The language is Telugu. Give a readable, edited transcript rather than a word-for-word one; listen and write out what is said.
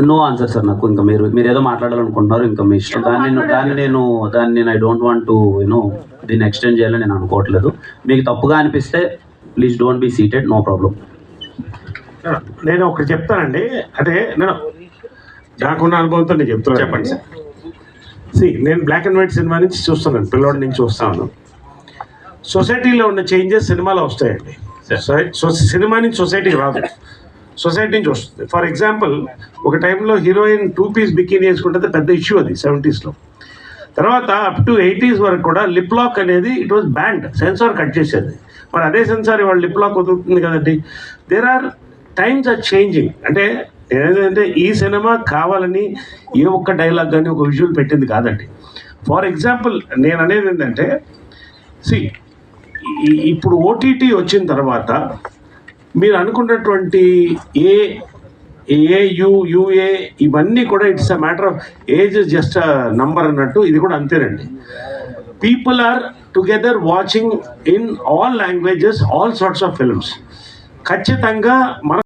No answer sir. నాకు ఇంకా మీరు ఏదో మాట్లాడాలనుకుంటున్నారు, ఇంకా మీ ఇష్టం. దాన్ని ఐ డోంట్ వాంట్ టు దీన్ని ఎక్స్టెండ్ చేయాలని నేను అనుకోవట్లేదు. మీకు తప్పుగా అనిపిస్తే please don't be seated, no problem. నేను ఒకటి చెప్తానండి, అదే నేను నాకున్న అనుభవంతో నేను చెప్తున్నాను. చెప్పండి సార్. నేను బ్లాక్ అండ్ వైట్ సినిమా నుంచి చూస్తున్నాను, పిల్లోడి నుంచి చూస్తాను. సొసైటీలో ఉన్న చేంజెస్ సినిమాలో వస్తాయండి. సినిమా నుంచి సొసైటీకి రాదు, సొసైటీ నుంచి వస్తుంది. ఫర్ ఎగ్జాంపుల్, ఒక టైంలో హీరోయిన్ 2 పీస్ బికినీ వేసుకుంటే పెద్ద ఇష్యూ అది 70s. తర్వాత అప్ టు 80s వరకు కూడా లిప్ లాక్ అనేది it was banned, censor cut చేసేది. మరి అదే సెన్సార్ ఇవాళ లిప్ లాక్ వదులుతుంది కదండి. There are times are changing. అంటే ఏంటంటే ఈ సినిమా కావాలని ఏ ఒక్క డైలాగ్ కానీ ఒక విజువల్ పెట్టింది కాదండి. ఫర్ ఎగ్జాంపుల్ నేను అనేది ఏంటంటే, ఇప్పుడు ఓటీటీ వచ్చిన తర్వాత మీరు అనుకున్నటువంటి యుఏ ఇవన్నీ కూడా it's a matter of age, just number అన్నట్టు ఇది కూడా అంతేనండి. People are together watching in all languages, all sorts of films. ఖచ్చితంగా మన